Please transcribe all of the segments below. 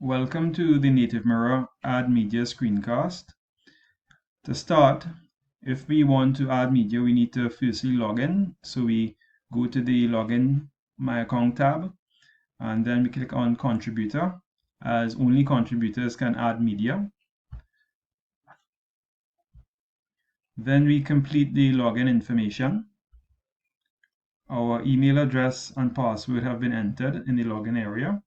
Welcome to the NativeMirror Add Media screencast. To start, if we want to add media, we need to firstly log in. So we go to the Login My Account tab, and then we click on Contributor, as only contributors can add media. Then we complete the login information. Our email address and password have been entered in the login area,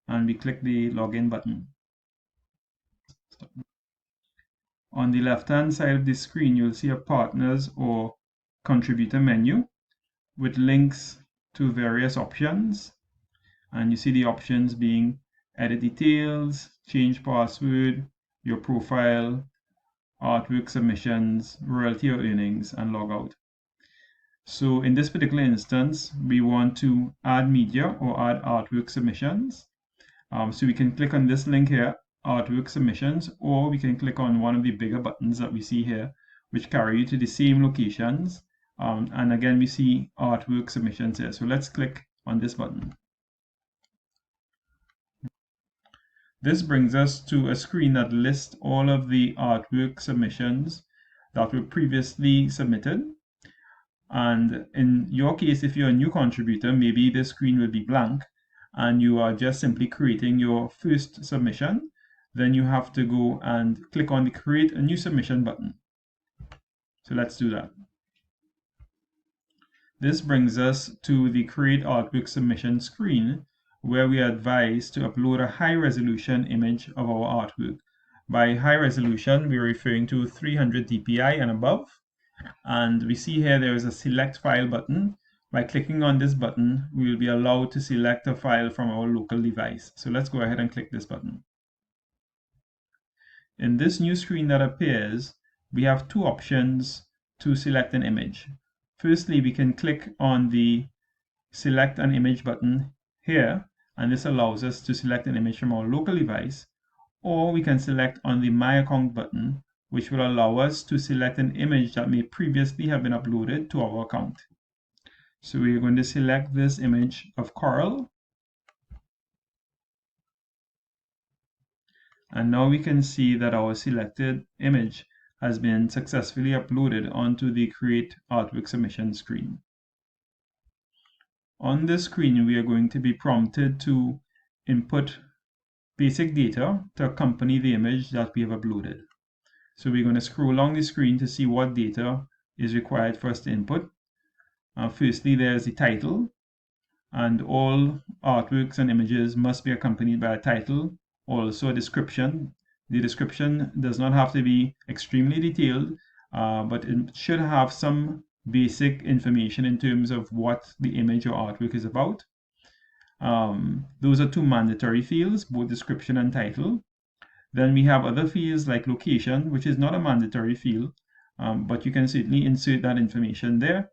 and we click the Login button. On the left-hand side of the screen, you'll see a Partners or Contributor menu with links to various options. And you see the options being Edit Details, Change Password, Your Profile, Artwork Submissions, Royalty or Earnings, and Logout. So in this particular instance, we want to add media or add artwork submissions. So we can click on this link here, Artwork Submissions, or we can click on one of the bigger buttons that we see here, which carry you to the same locations. And again, we see Artwork Submissions here. So let's click on this button. This brings us to a screen that lists all of the artwork submissions that were previously submitted. And in your case, if you're a new contributor, maybe this screen will be blank and you are just simply creating your first submission. Then you have to go and click on the Create a New Submission button. So let's do that. This brings us to the Create Artwork Submission screen, where we are advised to upload a high-resolution image of our artwork. By high resolution, we're referring to 300 dpi and above. And we see here there is a Select File button. By clicking on this button, we will be allowed to select a file from our local device. So let's go ahead and click this button. In this new screen that appears, we have two options to select an image. Firstly, we can click on the Select an Image button here, and this allows us to select an image from our local device, or we can select on the My Account button, which will allow us to select an image that may previously have been uploaded to our account. So we're going to select this image of coral. And now we can see that our selected image has been successfully uploaded onto the Create Artwork Submission screen. On this screen, we are going to be prompted to input basic data to accompany the image that we have uploaded. So we're going to scroll along the screen to see what data is required for us to input. Firstly, there's the title, and all artworks and images must be accompanied by a title, also a description. The description does not have to be extremely detailed, but it should have some basic information in terms of what the image or artwork is about. Those are two mandatory fields, both description and title. Then we have other fields like location, which is not a mandatory field, but you can certainly insert that information there.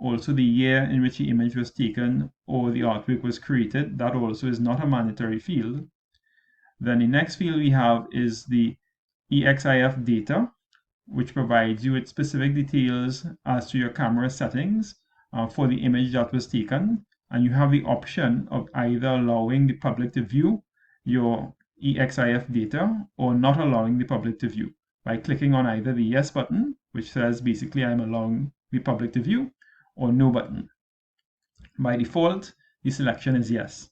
Also, the year in which the image was taken or the artwork was created, that also is not a mandatory field. Then the next field we have is the EXIF data, which provides you with specific details as to your camera settings for the image that was taken. And you have the option of either allowing the public to view your EXIF data or not allowing the public to view by clicking on either the Yes button, which says basically I'm allowing the public to view, or No button. By default, the selection is Yes.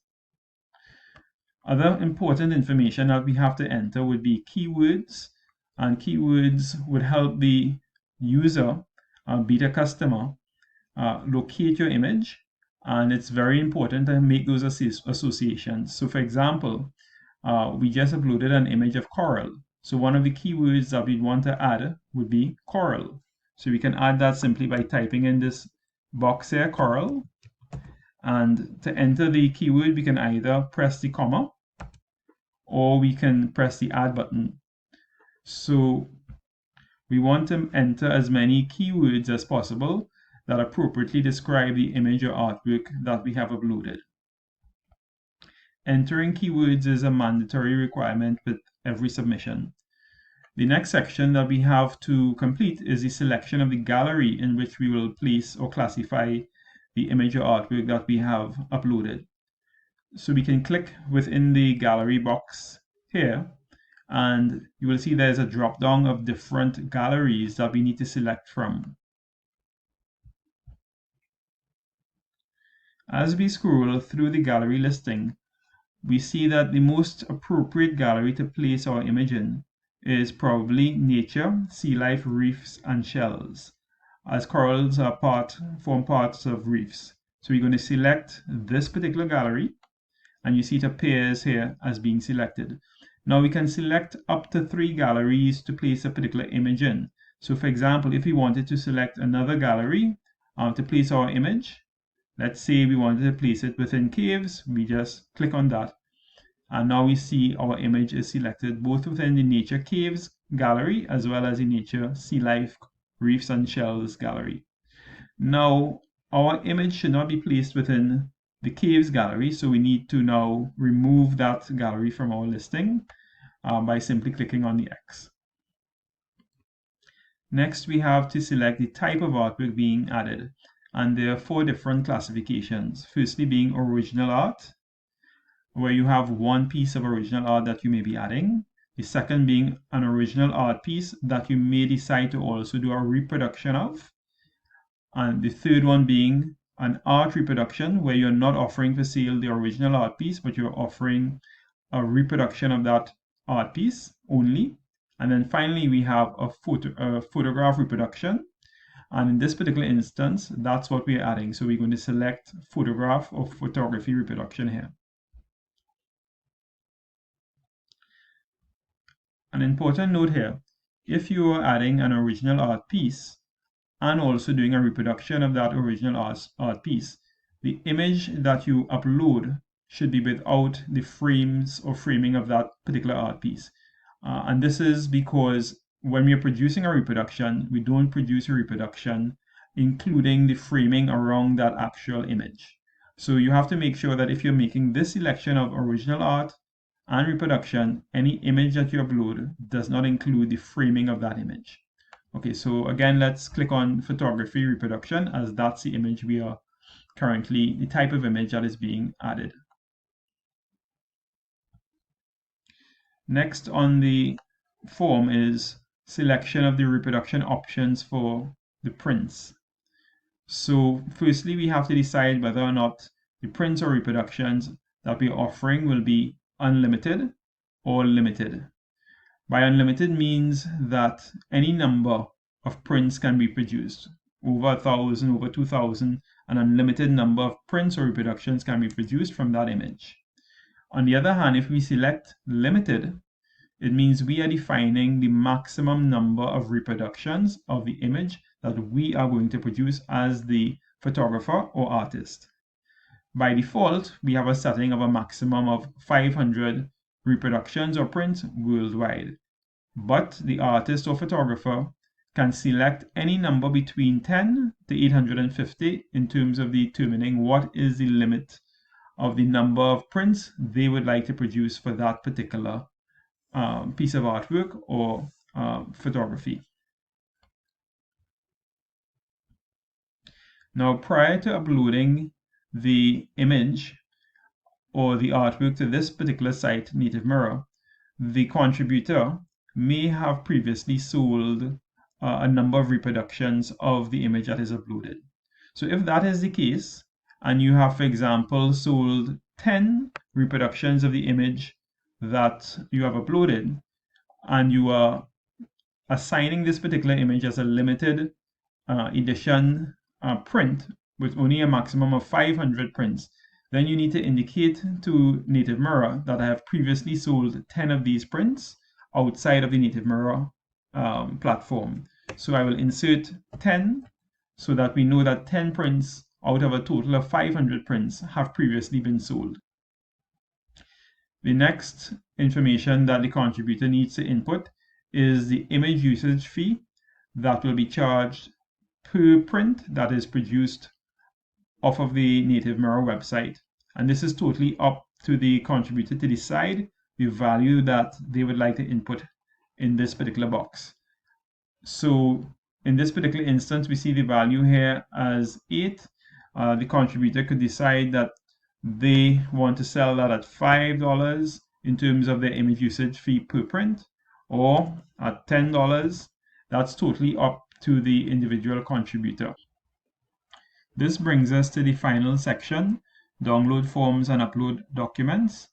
Other important information that we have to enter would be keywords, and keywords would help the user, beta customer, locate your image, and it's very important to make those associations. So for example, we just uploaded an image of coral. So one of the keywords that we'd want to add would be coral. So we can add that simply by typing in this box here, coral. And to enter the keyword, we can either press the comma or we can press the add button. So we want to enter as many keywords as possible that appropriately describe the image or artwork that we have uploaded. Entering keywords is a mandatory requirement with every submission. The next section that we have to complete is the selection of the gallery in which we will place or classify the image or artwork that we have uploaded. So we can click within the gallery box here, and you will see there's a drop down of different galleries that we need to select from. As we scroll through the gallery listing, we see that the most appropriate gallery to place our image in is probably nature, sea life, reefs, and shells, as corals form parts of reefs. So we're going to select this particular gallery, and you see it appears here as being selected. Now we can select up to 3 galleries to place a particular image in. So for example, if we wanted to select another gallery to place our image, let's say we wanted to place it within caves, we just click on that. And now we see our image is selected both within the nature caves gallery as well as the nature sea life, reefs and shells gallery. Now our image should not be placed within the caves gallery, so we need to now remove that gallery from our listing by simply clicking on the X. Next, we have to select the type of artwork being added, and there are 4 different classifications. Firstly being original art, where you have one piece of original art that you may be adding. The second being an original art piece that you may decide to also do a reproduction of. And the third one being an art reproduction, where you're not offering for sale the original art piece, but you're offering a reproduction of that art piece only. And then finally, we have a photograph reproduction. And in this particular instance, that's what we're adding. So we're going to select photograph or photography reproduction here. An important note here, if you are adding an original art piece and also doing a reproduction of that original art piece, the image that you upload should be without the frames or framing of that particular art piece. And this is because when we are producing a reproduction, we don't produce a reproduction including the framing around that actual image. So you have to make sure that if you're making this selection of original art and reproduction, any image that you upload does not include the framing of that image. Okay, so again, let's click on photography reproduction, as that's the image we are currently, the type of image that is being added. Next on the form is selection of the reproduction options for the prints. So firstly, we have to decide whether or not the prints or reproductions that we're offering will be unlimited or limited. By unlimited means that any number of prints can be produced. Over 1,000, over 2,000, an unlimited number of prints or reproductions can be produced from that image. On the other hand, if we select limited, it means we are defining the maximum number of reproductions of the image that we are going to produce as the photographer or artist. By default, we have a setting of a maximum of 500 reproductions or prints worldwide. But the artist or photographer can select any number between 10 to 850 in terms of determining what is the limit of the number of prints they would like to produce for that particular piece of artwork or photography. Now, prior to uploading the image or the artwork to this particular site, NativeMirror, the contributor may have previously sold a number of reproductions of the image that is uploaded. So if that is the case, and you have, for example, sold 10 reproductions of the image that you have uploaded, and you are assigning this particular image as a limited edition print with only a maximum of 500 prints, then you need to indicate to NativeMirror that I have previously sold 10 of these prints outside of the NativeMirror platform. So I will insert 10 so that we know that 10 prints out of a total of 500 prints have previously been sold. The next information that the contributor needs to input is the image usage fee that will be charged per print that is produced off of the NativeMirror website. And this is totally up to the contributor to decide the value that they would like to input in this particular box. So in this particular instance, we see the value here as 8. The contributor could decide that they want to sell that at $5 in terms of their image usage fee per print, or at $10. That's totally up to the individual contributor. This brings us to the final section, download forms and upload documents.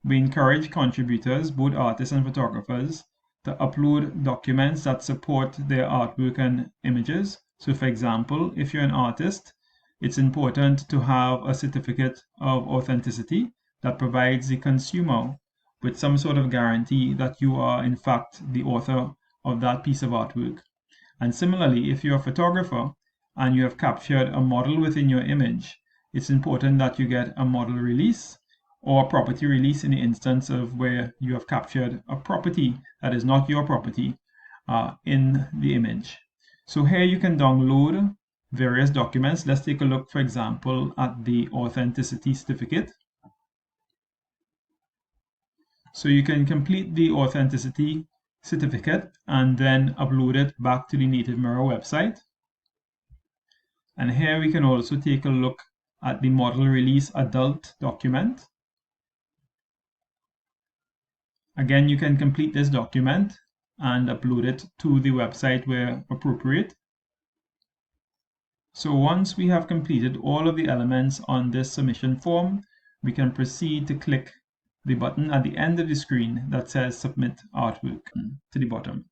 We encourage contributors, both artists and photographers, to upload documents that support their artwork and images. So for example, if you're an artist, it's important to have a certificate of authenticity that provides the consumer with some sort of guarantee that you are in fact the author of that piece of artwork. And similarly, if you're a photographer and you have captured a model within your image, it's important that you get a model release or a property release in the instance of where you have captured a property that is not your property in the image. So here you can download various documents. Let's take a look, for example, at the authenticity certificate. So you can complete the authenticity certificate and then upload it back to the NativeMirror website. And here we can also take a look at the model release adult document. Again, you can complete this document and upload it to the website where appropriate. So once we have completed all of the elements on this submission form, we can proceed to click the button at the end of the screen that says Submit Artwork to the bottom.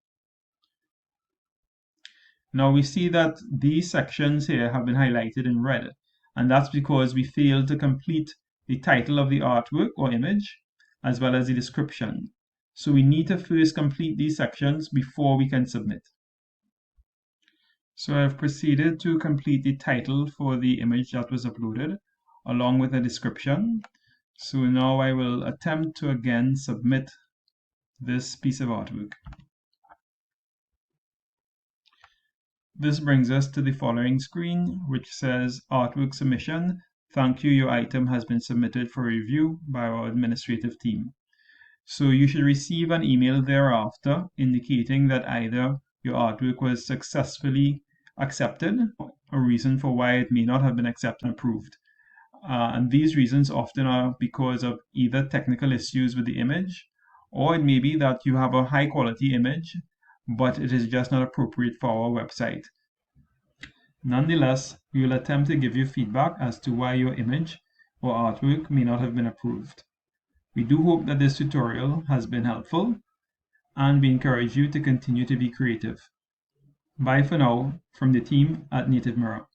Now we see that these sections here have been highlighted in red, and that's because we failed to complete the title of the artwork or image, as well as the description. So we need to first complete these sections before we can submit. So I've proceeded to complete the title for the image that was uploaded, along with a description. So now I will attempt to again submit this piece of artwork. This brings us to the following screen, which says Artwork Submission. Thank you, your item has been submitted for review by our administrative team. So you should receive an email thereafter indicating that either your artwork was successfully accepted, a reason for why it may not have been accepted and approved. And these reasons often are because of either technical issues with the image, or it may be that you have a high quality image, but it is just not appropriate for our website. Nonetheless, we will attempt to give you feedback as to why your image or artwork may not have been approved. We do hope that this tutorial has been helpful, and we encourage you to continue to be creative. Bye for now from the team at NativeMirror.